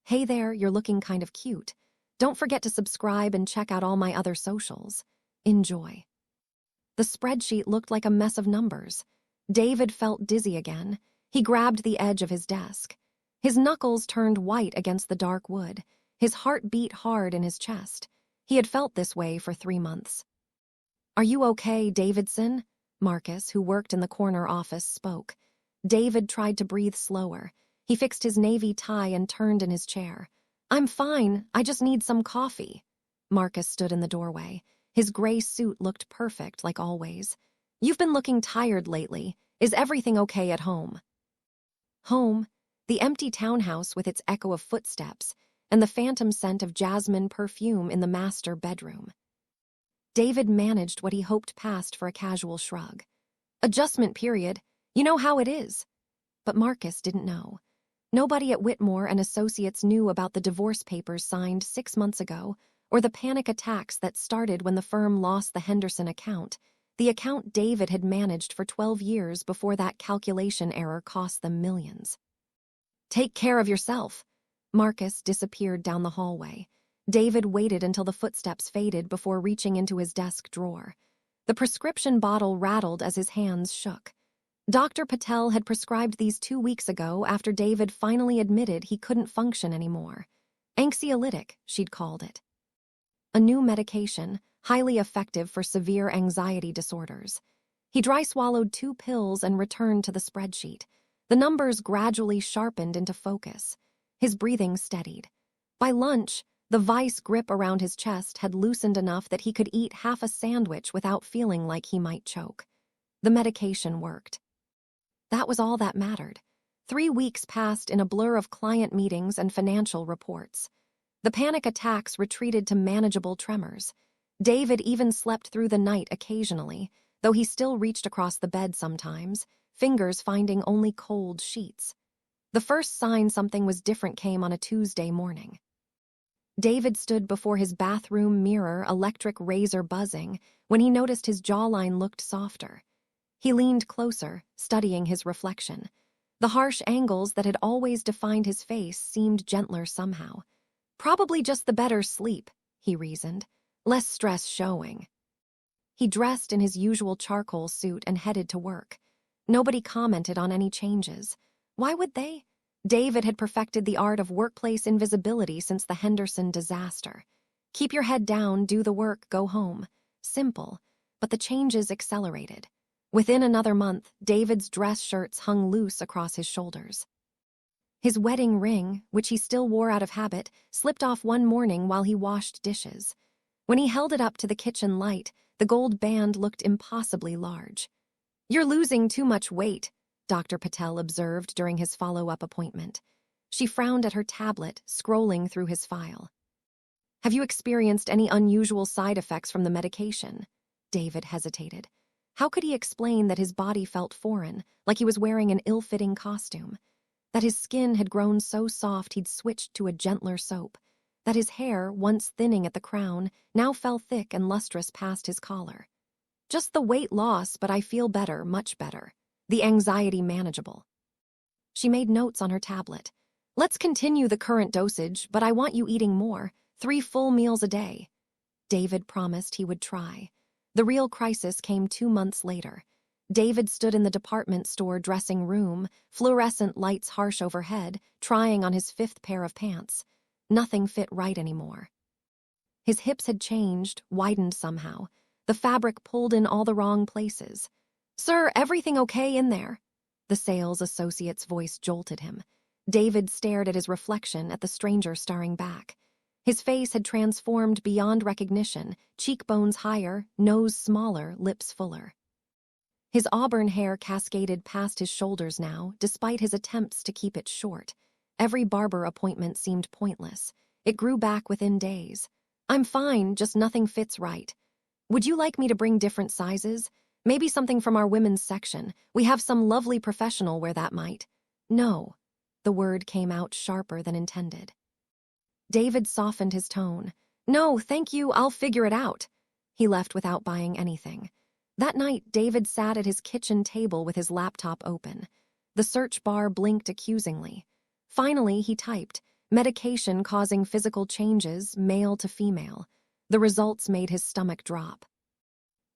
Hey there, you're looking kind of cute. Don't forget to subscribe and check out all my other socials. Enjoy. The spreadsheet looked like a mess of numbers. David felt dizzy again. He grabbed the edge of his desk. His knuckles turned white against the dark wood. His heart beat hard in his chest. He had felt this way for 3 months. "Are you okay, Davidson?" Marcus, who worked in the corner office, spoke. David tried to breathe slower. He fixed his navy tie and turned in his chair. "I'm fine, I just need some coffee." Marcus stood in the doorway. His gray suit looked perfect, like always. "You've been looking tired lately. Is everything okay at home?" Home, the empty townhouse with its echo of footsteps, and the phantom scent of jasmine perfume in the master bedroom. David managed what he hoped passed for a casual shrug. "Adjustment period. You know how it is." But Marcus didn't know. Nobody at Whitmore and Associates knew about the divorce papers signed 6 months ago, or the panic attacks that started when the firm lost the Henderson account, the account David had managed for 12 years before that calculation error cost them millions. "Take care of yourself." Marcus disappeared down the hallway. David waited until the footsteps faded before reaching into his desk drawer. The prescription bottle rattled as his hands shook. Dr. Patel had prescribed these 2 weeks ago after David finally admitted he couldn't function anymore. Anxiolytic, she'd called it. A new medication, highly effective for severe anxiety disorders. He dry-swallowed 2 pills and returned to the spreadsheet. The numbers gradually sharpened into focus. His breathing steadied. By lunch, the vice grip around his chest had loosened enough that he could eat half a sandwich without feeling like he might choke. The medication worked. That was all that mattered. 3 weeks passed in a blur of client meetings and financial reports. The panic attacks retreated to manageable tremors. David even slept through the night occasionally, though he still reached across the bed sometimes, fingers finding only cold sheets. The first sign something was different came on a Tuesday morning. David stood before his bathroom mirror, electric razor buzzing, when he noticed his jawline looked softer. He leaned closer, studying his reflection. The harsh angles that had always defined his face seemed gentler somehow. Probably just the better sleep, he reasoned. Less stress showing. He dressed in his usual charcoal suit and headed to work. Nobody commented on any changes. Why would they? David had perfected the art of workplace invisibility since the Henderson disaster. Keep your head down, do the work, go home. Simple, but the changes accelerated. Within another month, David's dress shirts hung loose across his shoulders. His wedding ring, which he still wore out of habit, slipped off one morning while he washed dishes. When he held it up to the kitchen light, the gold band looked impossibly large. "You're losing too much weight," Dr. Patel observed during his follow-up appointment. She frowned at her tablet, scrolling through his file. "Have you experienced any unusual side effects from the medication?" David hesitated. How could he explain that his body felt foreign, like he was wearing an ill-fitting costume? That his skin had grown so soft he'd switched to a gentler soap? That his hair, once thinning at the crown, now fell thick and lustrous past his collar? "Just the weight loss, but I feel better, much better. The anxiety manageable." She made notes on her tablet. "Let's continue the current dosage, but I want you eating more, 3 full meals a day." David promised he would try. The real crisis came 2 months later. David stood in the department store dressing room, fluorescent lights harsh overhead, trying on his 5th pair of pants. Nothing fit right anymore. His hips had changed, widened somehow. The fabric pulled in all the wrong places. "Sir, everything okay in there?" The sales associate's voice jolted him. David stared at his reflection, at the stranger staring back. His face had transformed beyond recognition, cheekbones higher, nose smaller, lips fuller. His auburn hair cascaded past his shoulders now, despite his attempts to keep it short. Every barber appointment seemed pointless. It grew back within days. "I'm fine, just nothing fits right. Would you like me to bring different sizes? Maybe something from our women's section. We have some lovely professional wear that might." "No." The word came out sharper than intended. David softened his tone. "No, thank you, I'll figure it out." He left without buying anything. That night, David sat at his kitchen table with his laptop open. The search bar blinked accusingly. Finally, he typed, medication causing physical changes, male to female. The results made his stomach drop.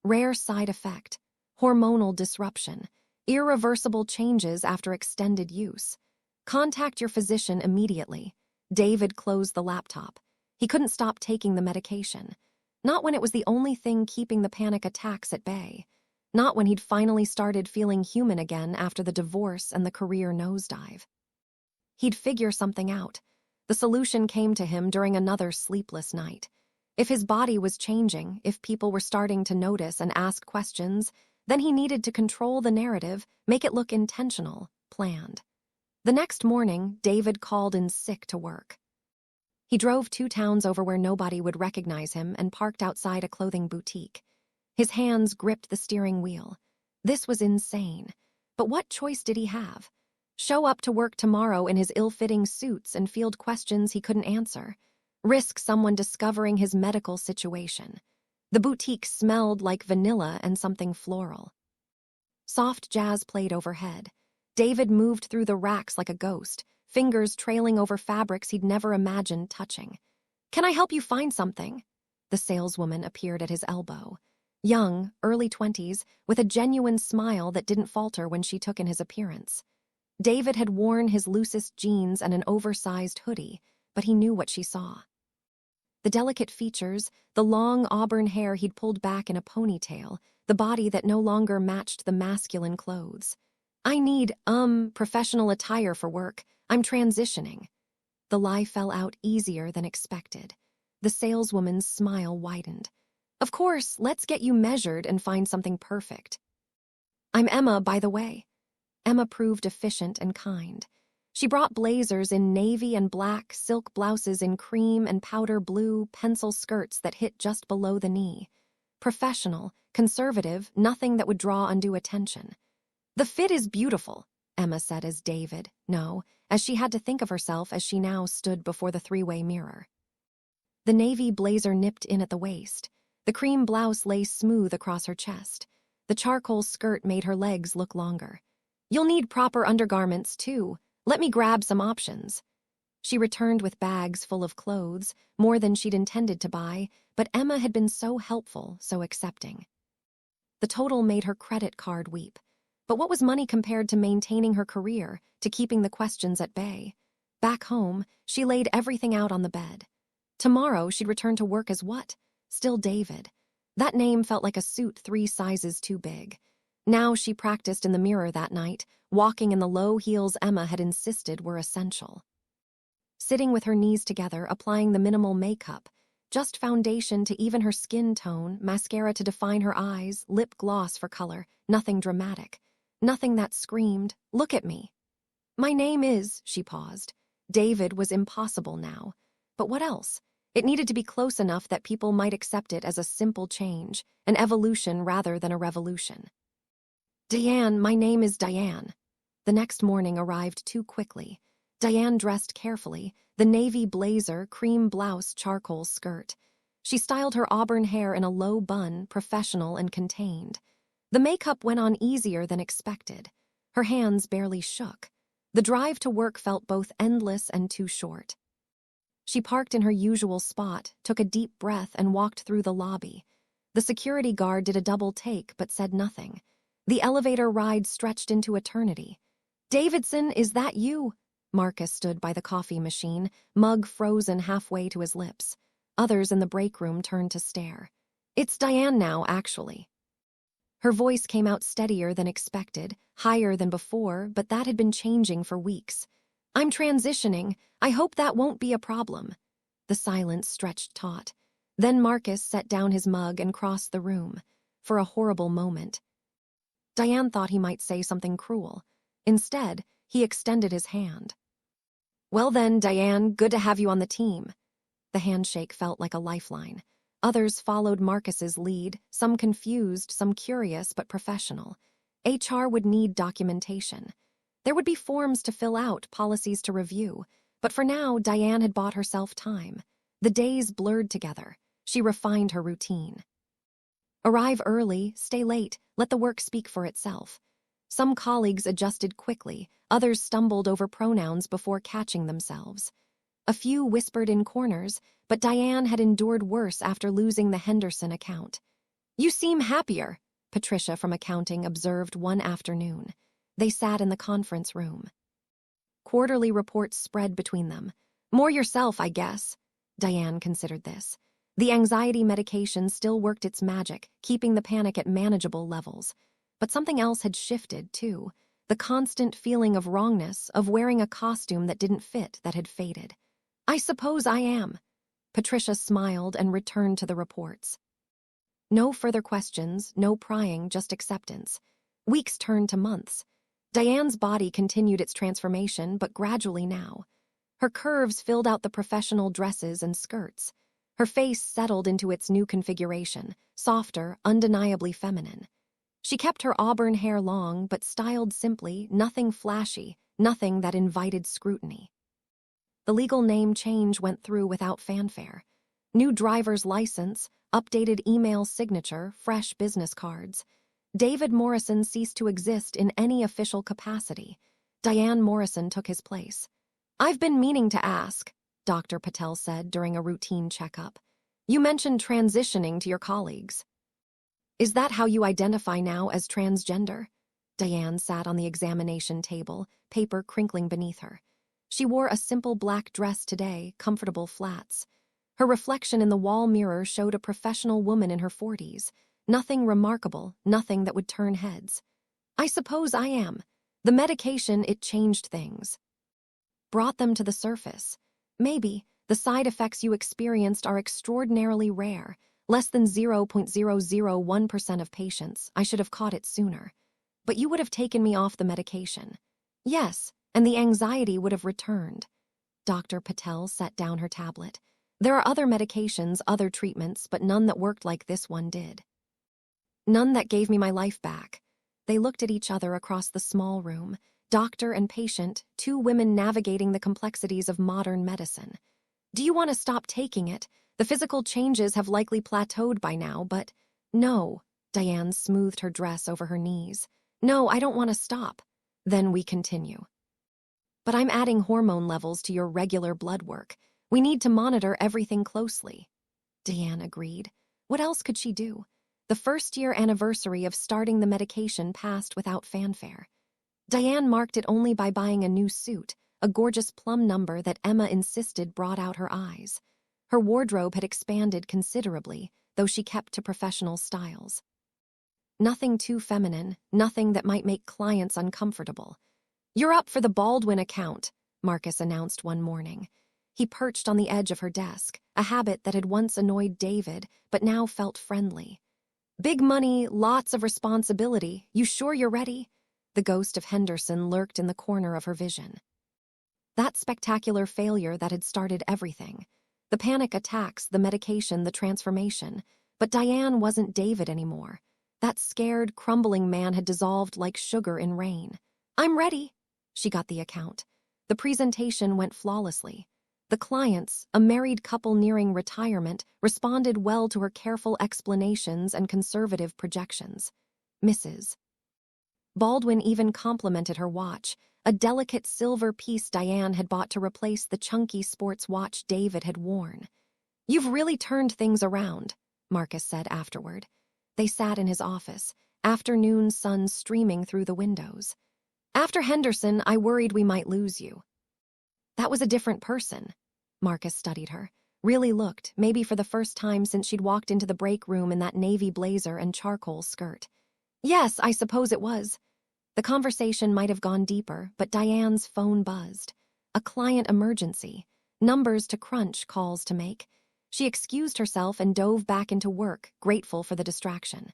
Rare side effect, hormonal disruption, irreversible changes after extended use. Contact your physician immediately. David closed the laptop. He couldn't stop taking the medication. Not when it was the only thing keeping the panic attacks at bay. Not when he'd finally started feeling human again after the divorce and the career nosedive. He'd figure something out. The solution came to him during another sleepless night. If his body was changing, if people were starting to notice and ask questions, then he needed to control the narrative, make it look intentional, planned. The next morning, David called in sick to work. He drove 2 towns over where nobody would recognize him and parked outside a clothing boutique. His hands gripped the steering wheel. This was insane. But what choice did he have? Show up to work tomorrow in his ill-fitting suits and field questions he couldn't answer. Risk someone discovering his medical situation. The boutique smelled like vanilla and something floral. Soft jazz played overhead. David moved through the racks like a ghost, fingers trailing over fabrics he'd never imagined touching. "Can I help you find something?" The saleswoman appeared at his elbow. Young, early 20s, with a genuine smile that didn't falter when she took in his appearance. David had worn his loosest jeans and an oversized hoodie, but he knew what she saw. The delicate features, the long auburn hair he'd pulled back in a ponytail, the body that no longer matched the masculine clothes. "I need, professional attire for work. I'm transitioning." The lie fell out easier than expected. The saleswoman's smile widened. "Of course, let's get you measured and find something perfect." "I'm Emma, by the way." Emma proved efficient and kind. She brought blazers in navy and black, silk blouses in cream and powder blue, pencil skirts that hit just below the knee. Professional, conservative, nothing that would draw undue attention. "The fit is beautiful," Emma said as she had to think of herself as she now stood before the 3-way mirror. The navy blazer nipped in at the waist. The cream blouse lay smooth across her chest. The charcoal skirt made her legs look longer. "You'll need proper undergarments, too. Let me grab some options." She returned with bags full of clothes, more than she'd intended to buy, but Emma had been so helpful, so accepting. The total made her credit card weep. But what was money compared to maintaining her career, to keeping the questions at bay? Back home, she laid everything out on the bed. Tomorrow, she'd return to work as what? Still David. That name felt like a suit 3 sizes too big. Now she practiced in the mirror that night, walking in the low heels Emma had insisted were essential. Sitting with her knees together, applying the minimal makeup, just foundation to even her skin tone, mascara to define her eyes, lip gloss for color, nothing dramatic. Nothing that screamed, "Look at me." "My name is," she paused. David was impossible now. But what else? It needed to be close enough that people might accept it as a simple change, an evolution rather than a revolution. "Diane, my name is Diane." The next morning arrived too quickly. Diane dressed carefully, the navy blazer, cream blouse, charcoal skirt. She styled her auburn hair in a low bun, professional and contained. The makeup went on easier than expected. Her hands barely shook. The drive to work felt both endless and too short. She parked in her usual spot, took a deep breath, and walked through the lobby. The security guard did a double take but said nothing. The elevator ride stretched into eternity. "Davidson, is that you?" Marcus stood by the coffee machine, mug frozen halfway to his lips. Others in the break room turned to stare. "It's Diane now, actually." Her voice came out steadier than expected, higher than before, but that had been changing for weeks. "I'm transitioning. I hope that won't be a problem." The silence stretched taut. Then Marcus set down his mug and crossed the room. For a horrible moment, Diane thought he might say something cruel. Instead, he extended his hand. "Well then, Diane, good to have you on the team." The handshake felt like a lifeline. Others followed Marcus's lead, some confused, some curious but professional. HR would need documentation. There would be forms to fill out, policies to review. But for now, Diane had bought herself time. The days blurred together. She refined her routine. Arrive early, stay late, let the work speak for itself. Some colleagues adjusted quickly, others stumbled over pronouns before catching themselves. A few whispered in corners, but Diane had endured worse after losing the Henderson account. "You seem happier," Patricia from accounting observed one afternoon. They sat in the conference room. Quarterly reports spread between them. "More yourself, I guess." Diane considered this. The anxiety medication still worked its magic, keeping the panic at manageable levels. But something else had shifted, too. The constant feeling of wrongness, of wearing a costume that didn't fit, that had faded. "I suppose I am." Patricia smiled and returned to the reports. No further questions, no prying, just acceptance. Weeks turned to months. Diane's body continued its transformation, but gradually now. Her curves filled out the professional dresses and skirts. Her face settled into its new configuration, softer, undeniably feminine. She kept her auburn hair long, but styled simply, nothing flashy, nothing that invited scrutiny. The legal name change went through without fanfare. New driver's license, updated email signature, fresh business cards. David Morrison ceased to exist in any official capacity. Diane Morrison took his place. "I've been meaning to ask," Dr. Patel said during a routine checkup. "You mentioned transitioning to your colleagues. Is that how you identify now as transgender?" Diane sat on the examination table, paper crinkling beneath her. She wore a simple black dress today, comfortable flats. Her reflection in the wall mirror showed a professional woman in her 40s. Nothing remarkable, nothing that would turn heads. "I suppose I am. The medication, it changed things. Brought them to the surface. Maybe the side effects you experienced are extraordinarily rare. Less than 0.001% of patients. I should have caught it sooner. But you would have taken me off the medication." "Yes, and the anxiety would have returned." Dr. Patel set down her tablet. "There are other medications, other treatments, but none that worked like this one did. None that gave me my life back." They looked at each other across the small room, doctor and patient, two women navigating the complexities of modern medicine. "Do you want to stop taking it? The physical changes have likely plateaued by now, but—" "No." Diane smoothed her dress over her knees. "No, I don't want to stop." "Then we continue." "But I'm adding hormone levels to your regular blood work. We need to monitor everything closely." Diane agreed. What else could she do? The first-year anniversary of starting the medication passed without fanfare. Diane marked it only by buying a new suit, a gorgeous plum number that Emma insisted brought out her eyes. Her wardrobe had expanded considerably, though she kept to professional styles. Nothing too feminine, nothing that might make clients uncomfortable. "You're up for the Baldwin account," Marcus announced one morning. He perched on the edge of her desk, a habit that had once annoyed David, but now felt friendly. "Big money, lots of responsibility. You sure you're ready?" The ghost of Henderson lurked in the corner of her vision. That spectacular failure that had started everything. The panic attacks, the medication, the transformation. But Diane wasn't David anymore. That scared, crumbling man had dissolved like sugar in rain. "I'm ready." She got the account. The presentation went flawlessly. The clients, a married couple nearing retirement, responded well to her careful explanations and conservative projections. Mrs. Baldwin even complimented her watch, a delicate silver piece Diane had bought to replace the chunky sports watch David had worn. "You've really turned things around," Marcus said afterward. They sat in his office, afternoon sun streaming through the windows. "After Henderson, I worried we might lose you." "That was a different person." Marcus studied her, really looked, maybe for the first time since she'd walked into the break room in that navy blazer and charcoal skirt. "Yes, I suppose it was." The conversation might have gone deeper, but Diane's phone buzzed. A client emergency. Numbers to crunch, calls to make. She excused herself and dove back into work, grateful for the distraction.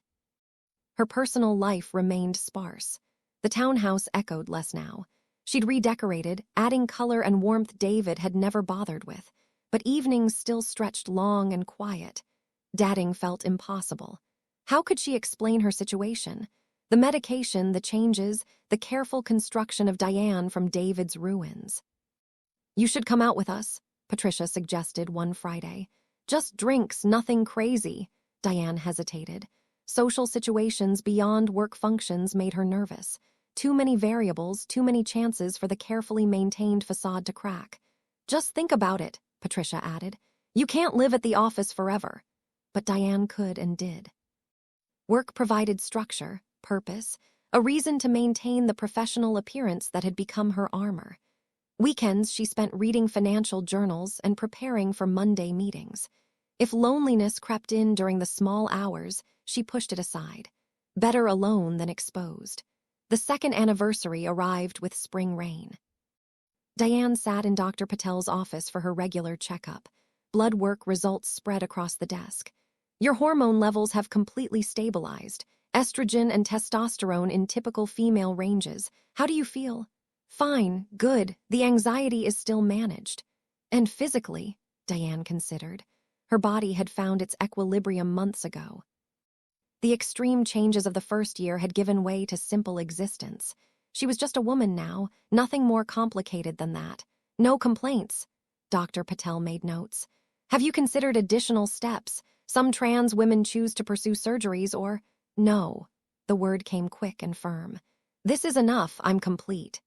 Her personal life remained sparse. The townhouse echoed less now. She'd redecorated, adding color and warmth David had never bothered with, but evenings still stretched long and quiet. Dadding felt impossible. How could she explain her situation? The medication, the changes, the careful construction of Diane from David's ruins. "You should come out with us," Patricia suggested one Friday. "Just drinks, nothing crazy." Diane hesitated. Social situations beyond work functions made her nervous. Too many variables, too many chances for the carefully maintained facade to crack. Just think about it, Patricia added. You can't live at the office forever. But Diane could and did. Work provided structure, purpose, a reason to maintain the professional appearance that had become her armor. Weekends she spent reading financial journals and preparing for Monday meetings. If loneliness crept in during the small hours, she pushed it aside. Better alone than exposed. The second anniversary arrived with spring rain. Diane sat in Dr. Patel's office for her regular checkup. Blood work results spread across the desk. Your hormone levels have completely stabilized. Estrogen and testosterone in typical female ranges. How do you feel? Fine, good. The anxiety is still managed. And physically, Diane considered. Her body had found its equilibrium months ago. The extreme changes of the first year had given way to simple existence. She was just a woman now, nothing more complicated than that. No complaints. Dr. Patel made notes. Have you considered additional steps? Some trans women choose to pursue surgeries or… No. The word came quick and firm. This is enough, I'm complete.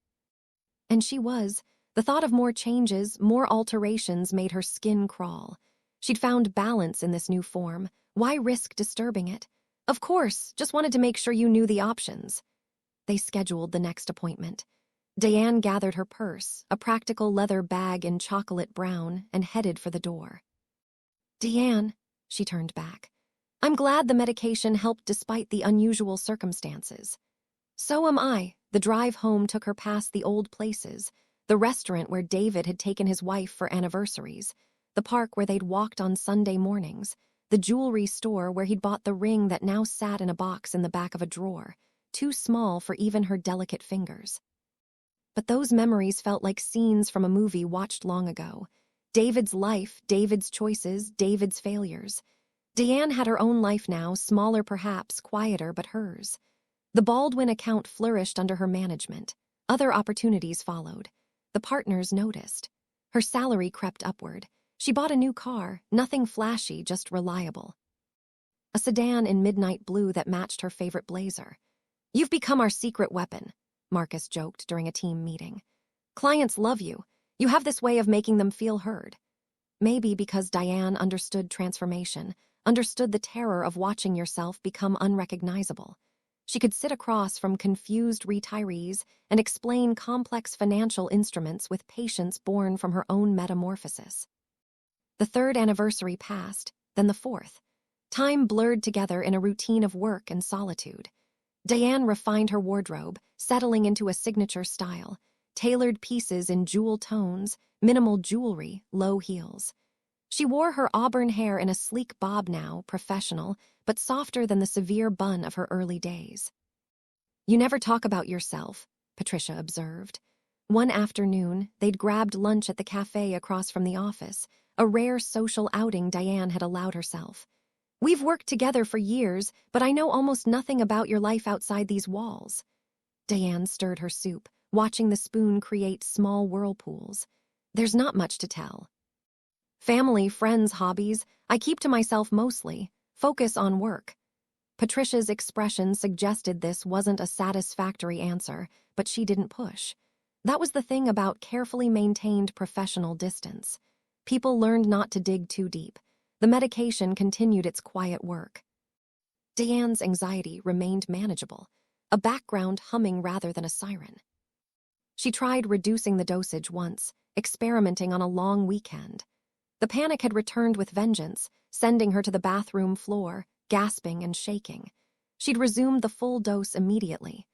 And she was. The thought of more changes, more alterations made her skin crawl. She'd found balance in this new form. Why risk disturbing it? Of course, just wanted to make sure you knew the options. They scheduled the next appointment. Diane gathered her purse, a practical leather bag in chocolate brown, and headed for the door. Diane, she turned back. I'm glad the medication helped despite the unusual circumstances. So am I. The drive home took her past the old places, the restaurant where David had taken his wife for anniversaries, the park where they'd walked on Sunday mornings, the jewelry store where he'd bought the ring that now sat in a box in the back of a drawer, too small for even her delicate fingers. But those memories felt like scenes from a movie watched long ago. David's life, David's choices, David's failures. Diane had her own life now, smaller perhaps, quieter, but hers. The Baldwin account flourished under her management. Other opportunities followed. The partners noticed. Her salary crept upward. She bought a new car, nothing flashy, just reliable. A sedan in midnight blue that matched her favorite blazer. You've become our secret weapon, Marcus joked during a team meeting. Clients love you. You have this way of making them feel heard. Maybe because Diane understood transformation, understood the terror of watching yourself become unrecognizable. She could sit across from confused retirees and explain complex financial instruments with patience born from her own metamorphosis. The third anniversary passed, then the fourth. Time blurred together in a routine of work and solitude. Diane refined her wardrobe, settling into a signature style, tailored pieces in jewel tones, minimal jewelry, low heels. She wore her auburn hair in a sleek bob now, professional, but softer than the severe bun of her early days. You never talk about yourself, Patricia observed. One afternoon, they'd grabbed lunch at the cafe across from the office, a rare social outing Diane had allowed herself. We've worked together for years, but I know almost nothing about your life outside these walls. Diane stirred her soup, watching the spoon create small whirlpools. There's not much to tell. Family, friends, hobbies, I keep to myself mostly. Focus on work. Patricia's expression suggested this wasn't a satisfactory answer, but she didn't push. That was the thing about carefully maintained professional distance. People learned not to dig too deep. The medication continued its quiet work. Diane's anxiety remained manageable, a background humming rather than a siren. She tried reducing the dosage once, experimenting on a long weekend. The panic had returned with vengeance, sending her to the bathroom floor, gasping and shaking. She'd resumed the full dose immediately.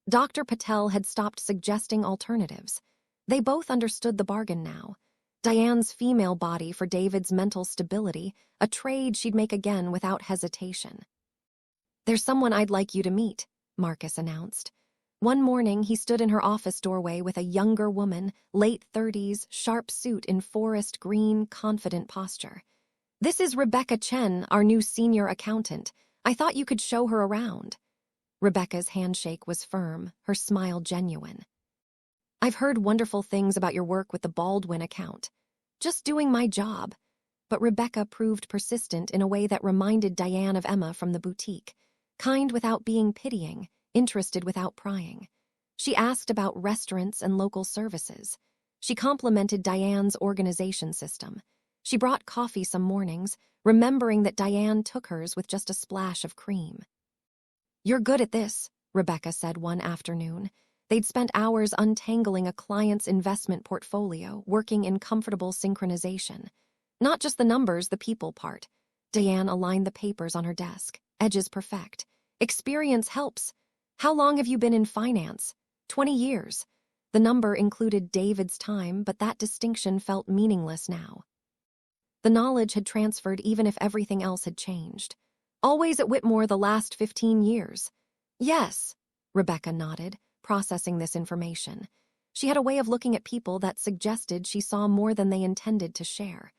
Dr. Patel had stopped suggesting alternatives. They both understood the bargain now. Diane's female body for David's mental stability, a trade she'd make again without hesitation. There's someone I'd like you to meet, Marcus announced. One morning, he stood in her office doorway with a younger woman, late 30s, sharp suit in forest green, confident posture. This is Rebecca Chen, our new senior accountant. I thought you could show her around. Rebecca's handshake was firm, her smile genuine. I've heard wonderful things about your work with the Baldwin account. Just doing my job. But Rebecca proved persistent in a way that reminded Diane of Emma from the boutique. Kind without being pitying, interested without prying. She asked about restaurants and local services. She complimented Diane's organization system. She brought coffee some mornings, remembering that Diane took hers with just a splash of cream. "You're good at this," Rebecca said one afternoon. They'd spent hours untangling a client's investment portfolio, working in comfortable synchronization. Not just the numbers, the people part. Diane aligned the papers on her desk, edges perfect. "Experience helps. How long have you been in finance?" 20 years. The number included David's time, but that distinction felt meaningless now. The knowledge had transferred even if everything else had changed. "Always at Whitmore the last 15 years. "Yes," Rebecca nodded, processing this information. She had a way of looking at people that suggested she saw more than they intended to share.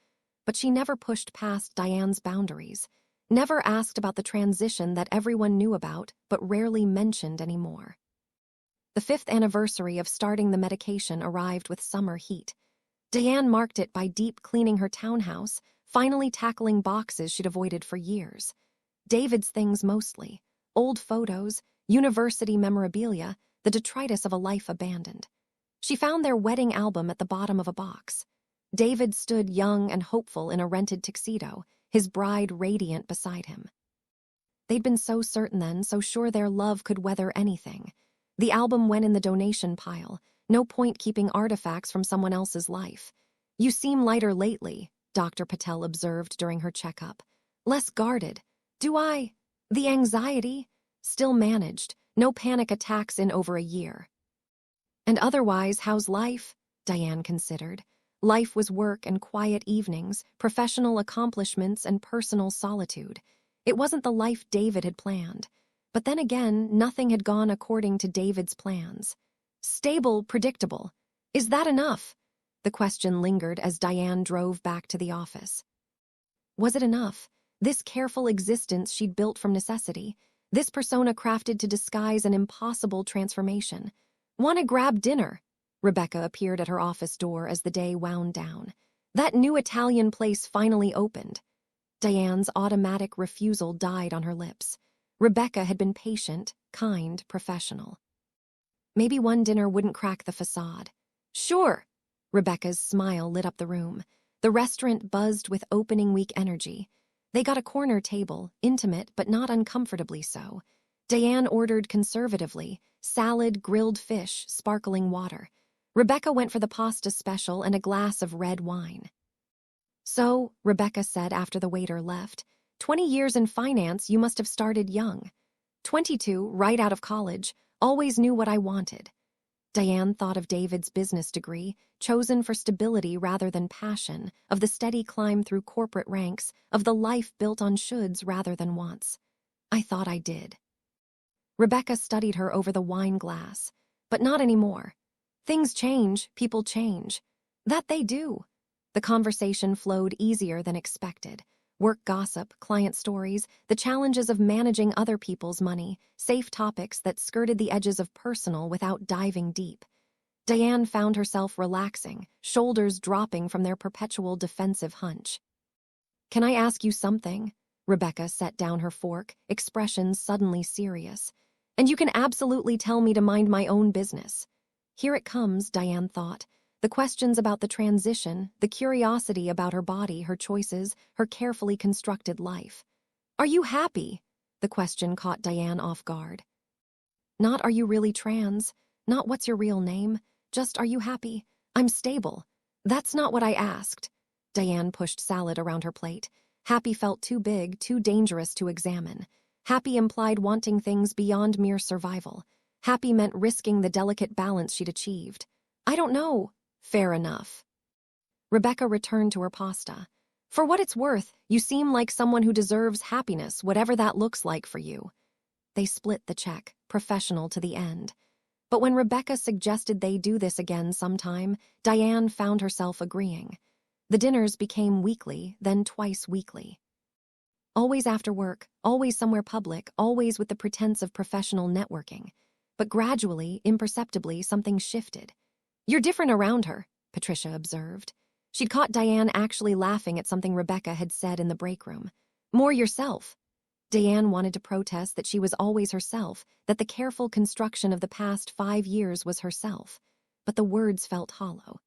But she never pushed past Diane's boundaries, never asked about the transition that everyone knew about but rarely mentioned anymore. The 5th anniversary of starting the medication arrived with summer heat. Diane marked it by deep cleaning her townhouse, finally tackling boxes she'd avoided for years. David's things mostly, old photos, university memorabilia, the detritus of a life abandoned. She found their wedding album at the bottom of a box. David stood young and hopeful in a rented tuxedo, his bride radiant beside him. They'd been so certain then, so sure their love could weather anything. The album went in the donation pile. No point keeping artifacts from someone else's life. "You seem lighter lately," Dr. Patel observed during her checkup. "Less guarded." "Do I?" "The anxiety?" "Still managed. No panic attacks in over a year." "And otherwise, how's life?" Diane considered. Life was work and quiet evenings, professional accomplishments and personal solitude. It wasn't the life David had planned. But then again, nothing had gone according to David's plans. "Stable, predictable. Is that enough?" The question lingered as Diane drove back to the office. Was it enough? This careful existence she'd built from necessity, this persona crafted to disguise an impossible transformation. "Want to grab dinner?" Rebecca appeared at her office door as the day wound down. "That new Italian place finally opened." Diane's automatic refusal died on her lips. Rebecca had been patient, kind, professional. Maybe one dinner wouldn't crack the facade. "Sure." Rebecca's smile lit up the room. The restaurant buzzed with opening week energy. They got a corner table, intimate but not uncomfortably so. Diane ordered conservatively, salad, grilled fish, sparkling water. Rebecca went for the pasta special and a glass of red wine. "So," Rebecca said after the waiter left, 20 years in finance, you must have started young." 22, right out of college, always knew what I wanted." Diane thought of David's business degree, chosen for stability rather than passion, of the steady climb through corporate ranks, of the life built on shoulds rather than wants. "I thought I did." Rebecca studied her over the wine glass. "But not anymore. Things change, people change." "That they do." The conversation flowed easier than expected. Work gossip, client stories, the challenges of managing other people's money, safe topics that skirted the edges of personal without diving deep. Diane found herself relaxing, shoulders dropping from their perpetual defensive hunch. "Can I ask you something?" Rebecca set down her fork, expression suddenly serious. "And you can absolutely tell me to mind my own business." Here it comes, Diane thought. The questions about the transition, the curiosity about her body, her choices, her carefully constructed life. "Are you happy?" The question caught Diane off guard. Not "Are you really trans?" Not "What's your real name?" Just "Are you happy?" "I'm stable." "That's not what I asked." Diane pushed salad around her plate. Happy felt too big, too dangerous to examine. Happy implied wanting things beyond mere survival. Happy meant risking the delicate balance she'd achieved. "I don't know." "Fair enough." Rebecca returned to her pasta. "For what it's worth, you seem like someone who deserves happiness, whatever that looks like for you." They split the check, professional to the end. But when Rebecca suggested they do this again sometime, Diane found herself agreeing. The dinners became weekly, then twice weekly. Always after work, always somewhere public, always with the pretense of professional networking. But gradually, imperceptibly, something shifted. "You're different around her," Patricia observed. She'd caught Diane actually laughing at something Rebecca had said in the break room. "More yourself." Diane wanted to protest that she was always herself, that the careful construction of the past 5 years was herself. But the words felt hollow.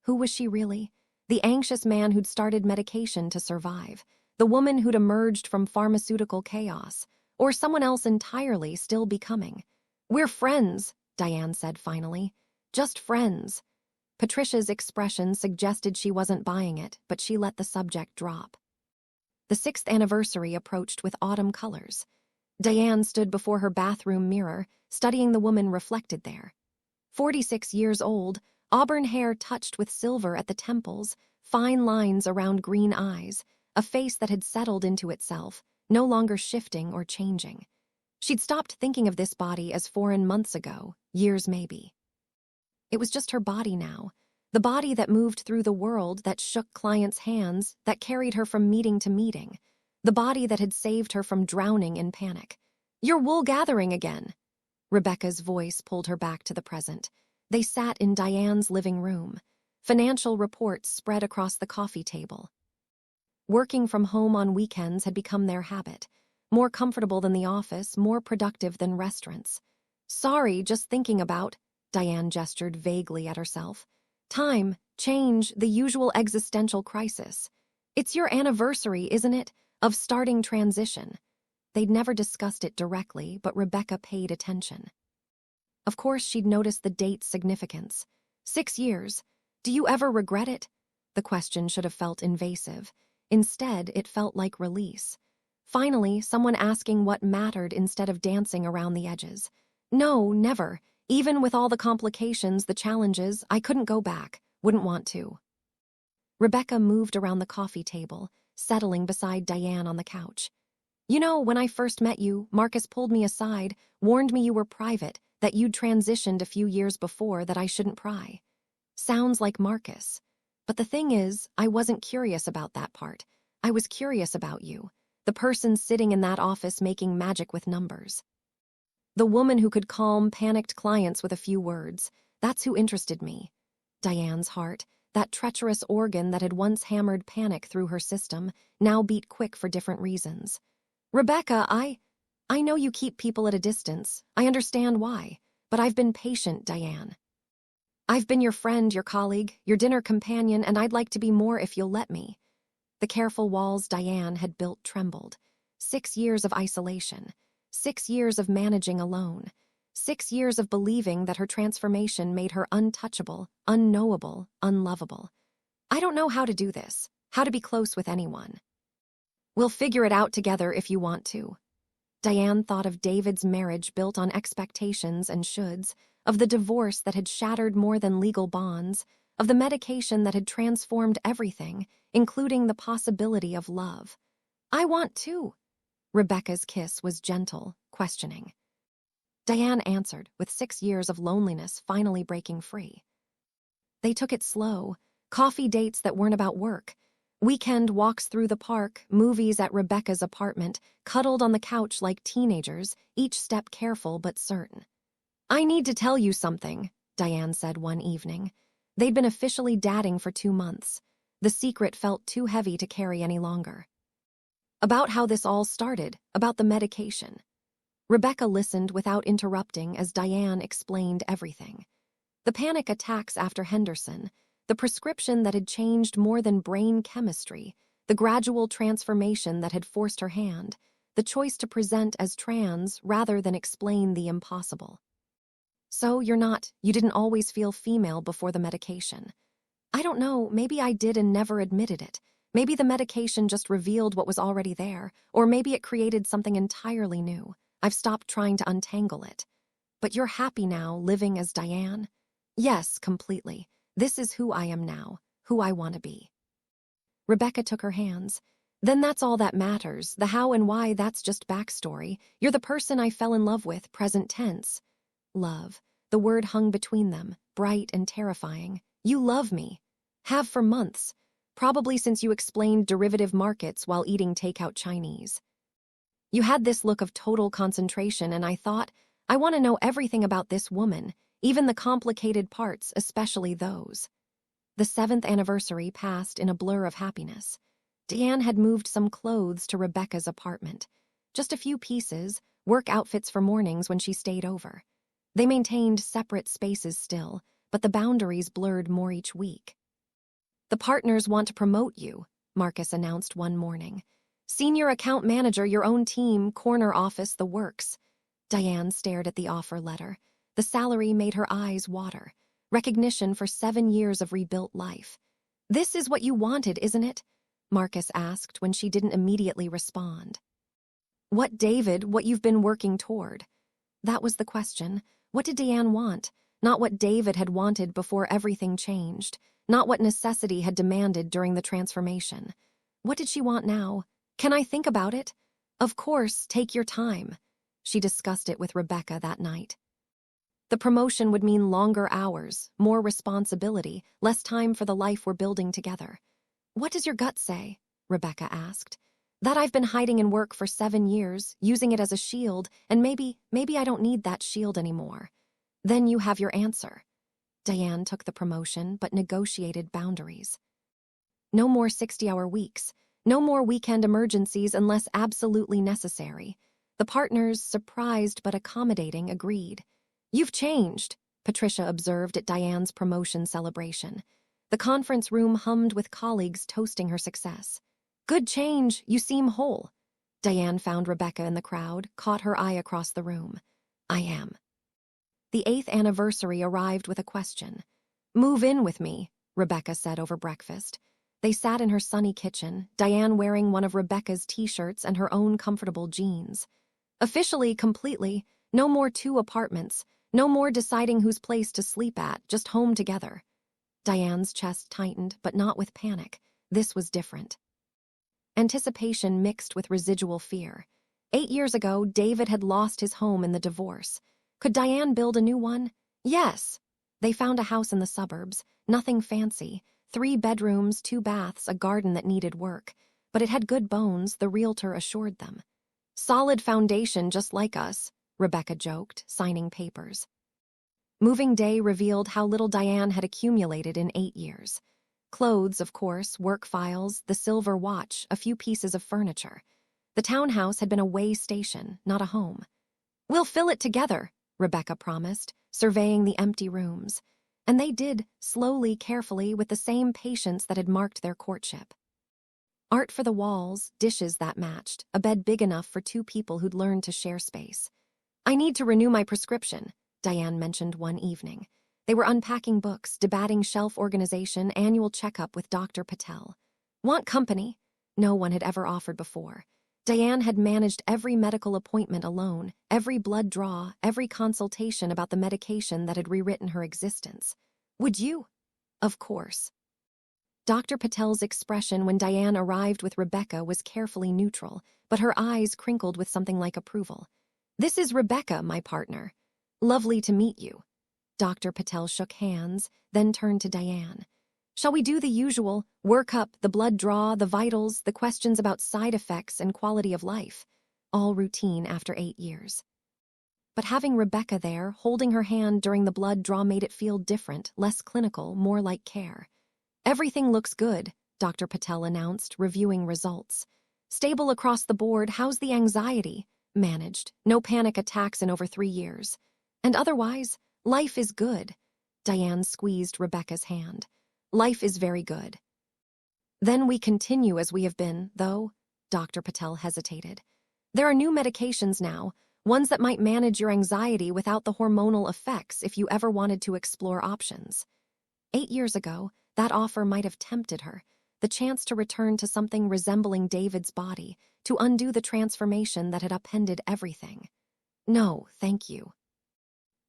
Who was she really? The anxious man who'd started medication to survive, the woman who'd emerged from pharmaceutical chaos, or someone else entirely still becoming. "We're friends," Diane said finally. "Just friends." Patricia's expression suggested she wasn't buying it, but she let the subject drop. The 6th anniversary approached with autumn colors. Diane stood before her bathroom mirror, studying the woman reflected there. 46 years old, auburn hair touched with silver at the temples, fine lines around green eyes, a face that had settled into itself, no longer shifting or changing. She'd stopped thinking of this body as foreign months ago, years maybe. It was just her body now, the body that moved through the world, that shook clients' hands, that carried her from meeting to meeting, the body that had saved her from drowning in panic. "You're wool gathering again." Rebecca's voice pulled her back to the present. They sat in Diane's living room. Financial reports spread across the coffee table. Working from home on weekends had become their habit. More comfortable than the office, more productive than restaurants. "Sorry, just thinking about," Diane gestured vaguely at herself. "Time, change, the usual existential crisis. It's your anniversary, isn't it, of starting transition?" They'd never discussed it directly, but Rebecca paid attention. Of course, she'd noticed the date's significance. 6 years. "Do you ever regret it?" The question should have felt invasive. Instead, it felt like release. Finally, someone asking what mattered instead of dancing around the edges. "No, never. Even with all the complications, the challenges, I couldn't go back. Wouldn't want to." Rebecca moved around the coffee table, settling beside Diane on the couch. "You know, when I first met you, Marcus pulled me aside, warned me you were private, that you'd transitioned a few years before, that I shouldn't pry." Sounds like Marcus. But the thing is, I wasn't curious about that part. I was curious about you, the person sitting in that office making magic with numbers. The woman who could calm panicked clients with a few words. That's who interested me. Diane's heart, that treacherous organ that had once hammered panic through her system, now beat quick for different reasons. "Rebecca, I know you keep people at a distance. I understand why. But I've been patient, Diane. I've been your friend, your colleague, your dinner companion, and I'd like to be more if you'll let me." The careful walls Diane had built trembled. 6 years of isolation. 6 years of managing alone. 6 years of believing that her transformation made her untouchable, unknowable, unlovable. "I don't know how to do this, how to be close with anyone." "We'll figure it out together if you want to." Diane thought of David's marriage built on expectations and shoulds, of the divorce that had shattered more than legal bonds, of the medication that had transformed everything, including the possibility of love. "I want to." Rebecca's kiss was gentle, questioning. Diane answered, with 6 years of loneliness finally breaking free. They took it slow, coffee dates that weren't about work, weekend walks through the park, movies at Rebecca's apartment, cuddled on the couch like teenagers, each step careful but certain. "I need to tell you something," Diane said one evening. They'd been officially dating for 2 months. The secret felt too heavy to carry any longer. "About how this all started, about the medication." Rebecca listened without interrupting as Diane explained everything. The panic attacks after Henderson, the prescription that had changed more than brain chemistry, the gradual transformation that had forced her hand, the choice to present as trans rather than explain the impossible. "So you didn't always feel female before the medication." "I don't know, maybe I did and never admitted it. Maybe the medication just revealed what was already there, or maybe it created something entirely new. I've stopped trying to untangle it." "But you're happy now, living as Diane?" "Yes, completely. This is who I am now, who I want to be." Rebecca took her hands. "Then that's all that matters. The how and why, that's just backstory. You're the person I fell in love with, present tense." Love. The word hung between them, bright and terrifying. "You love me. Have for months. Probably since you explained derivative markets while eating takeout Chinese. You had this look of total concentration, and I thought, I want to know everything about this woman, even the complicated parts, especially those." The 7th anniversary passed in a blur of happiness. Diane had moved some clothes to Rebecca's apartment. Just a few pieces, work outfits for mornings when she stayed over. They maintained separate spaces still, but the boundaries blurred more each week. "The partners want to promote you," Marcus announced one morning. "Senior account manager, your own team, corner office, the works." Diane stared at the offer letter. The salary made her eyes water. Recognition for 7 years of rebuilt life. "This is what you wanted, isn't it?" Marcus asked when she didn't immediately respond. "What, David, what you've been working toward?" That was the question. What did Diane want? Not what David had wanted before everything changed. Not what necessity had demanded during the transformation. What did she want now? "Can I think about it?" "Of course, take your time." She discussed it with Rebecca that night. The promotion would mean longer hours, more responsibility, less time for the life we're building together. "What does your gut say?" Rebecca asked. "That I've been hiding in work for 7 years, using it as a shield, and maybe I don't need that shield anymore." "Then you have your answer." Diane took the promotion, but negotiated boundaries. No more 60-hour weeks. No more weekend emergencies unless absolutely necessary. The partners, surprised but accommodating, agreed. "You've changed," Patricia observed at Diane's promotion celebration. The conference room hummed with colleagues toasting her success. "Good change, you seem whole." Diane found Rebecca in the crowd, caught her eye across the room. "I am." The 8th anniversary arrived with a question. "Move in with me," Rebecca said over breakfast. They sat in her sunny kitchen, Diane wearing one of Rebecca's t-shirts and her own comfortable jeans. Officially, completely, no more 2 apartments, no more deciding whose place to sleep at, just home together. Diane's chest tightened, but not with panic. This was different. Anticipation mixed with residual fear. 8 years ago, David had lost his home in the divorce. Could Diane build a new one? Yes. They found a house in the suburbs, nothing fancy, 3 bedrooms, 2 baths, a garden that needed work. But it had good bones, the realtor assured them. "Solid foundation, just like us," Rebecca joked, signing papers. Moving day revealed how little Diane had accumulated in 8 years. Clothes, of course, work files, the silver watch, a few pieces of furniture. The townhouse had been a way station, not a home. "We'll fill it together," Rebecca promised, surveying the empty rooms. And they did, slowly, carefully, with the same patience that had marked their courtship. Art for the walls, dishes that matched, a bed big enough for 2 people who'd learned to share space. "I need to renew my prescription," Diane mentioned one evening. They were unpacking books, debating shelf organization, annual checkup with Dr. Patel. "Want company?" No one had ever offered before. Diane had managed every medical appointment alone, every blood draw, every consultation about the medication that had rewritten her existence. "Would you?" "Of course." Dr. Patel's expression when Diane arrived with Rebecca was carefully neutral, but her eyes crinkled with something like approval. "This is Rebecca, my partner. Lovely to meet you." Dr. Patel shook hands, then turned to Diane. "Shall we do the usual, workup, the blood draw, the vitals, the questions about side effects and quality of life?" All routine after 8 years. But having Rebecca there, holding her hand during the blood draw made it feel different, less clinical, more like care. "Everything looks good," Dr. Patel announced, reviewing results. "Stable across the board, how's the anxiety?" "Managed. No panic attacks in over 3 years. And otherwise, life is good." Diane squeezed Rebecca's hand. "Life is very good." "Then we continue as we have been, though," Dr. Patel hesitated. "There are new medications now, ones that might manage your anxiety without the hormonal effects if you ever wanted to explore options." 8 years ago, that offer might have tempted her, the chance to return to something resembling David's body, to undo the transformation that had upended everything. "No, thank you.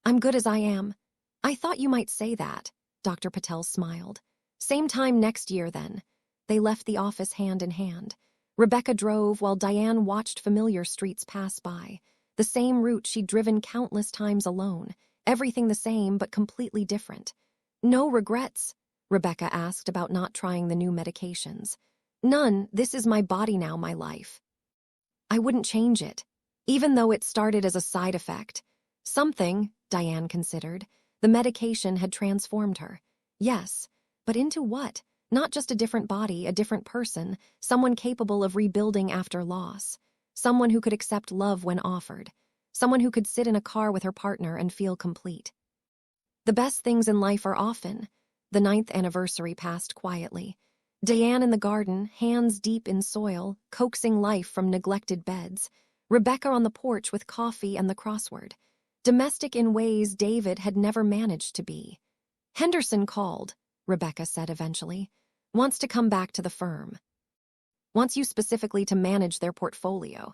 I'm good as I am." "I thought you might say that," Dr. Patel smiled. "Same time next year, then." They left the office hand in hand. Rebecca drove while Diane watched familiar streets pass by, the same route she'd driven countless times alone, everything the same but completely different. "No regrets?" Rebecca asked about not trying the new medications. "None. This is my body now, my life. I wouldn't change it, even though it started as a side effect. Something," Diane considered. The medication had transformed her. Yes, but into what? Not just a different body, a different person, someone capable of rebuilding after loss. Someone who could accept love when offered. Someone who could sit in a car with her partner and feel complete. The best things in life are often The 9th anniversary passed quietly. Diane in the garden, hands deep in soil, coaxing life from neglected beds. Rebecca on the porch with coffee and the crossword. Domestic in ways David had never managed to be. Henderson called, Rebecca said eventually. Wants to come back to the firm. Wants you specifically to manage their portfolio.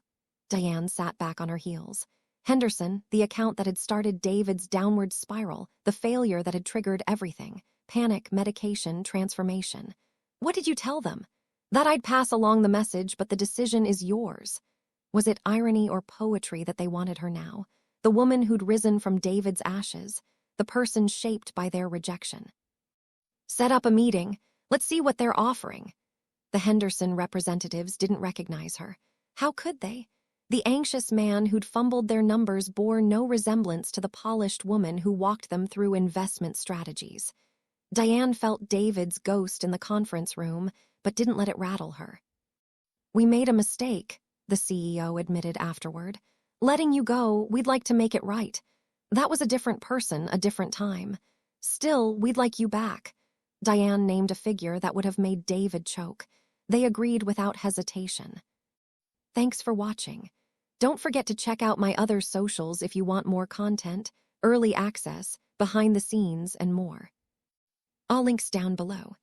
Diane sat back on her heels. Henderson, the account that had started David's downward spiral, the failure that had triggered everything. Panic, medication, transformation. What did you tell them? That I'd pass along the message, but the decision is yours. Was it irony or poetry that they wanted her now? The woman who'd risen from David's ashes, the person shaped by their rejection. Set up a meeting. Let's see what they're offering. The Henderson representatives didn't recognize her. How could they? The anxious man who'd fumbled their numbers bore no resemblance to the polished woman who walked them through investment strategies. Diane felt David's ghost in the conference room, but didn't let it rattle her. We made a mistake, the CEO admitted afterward. Letting you go, we'd like to make it right. That was a different person, a different time. Still, we'd like you back. Diane named a figure that would have made David choke. They agreed without hesitation. Thanks for watching. Don't forget to check out my other socials if you want more content, early access, behind the scenes, and more. All links down below.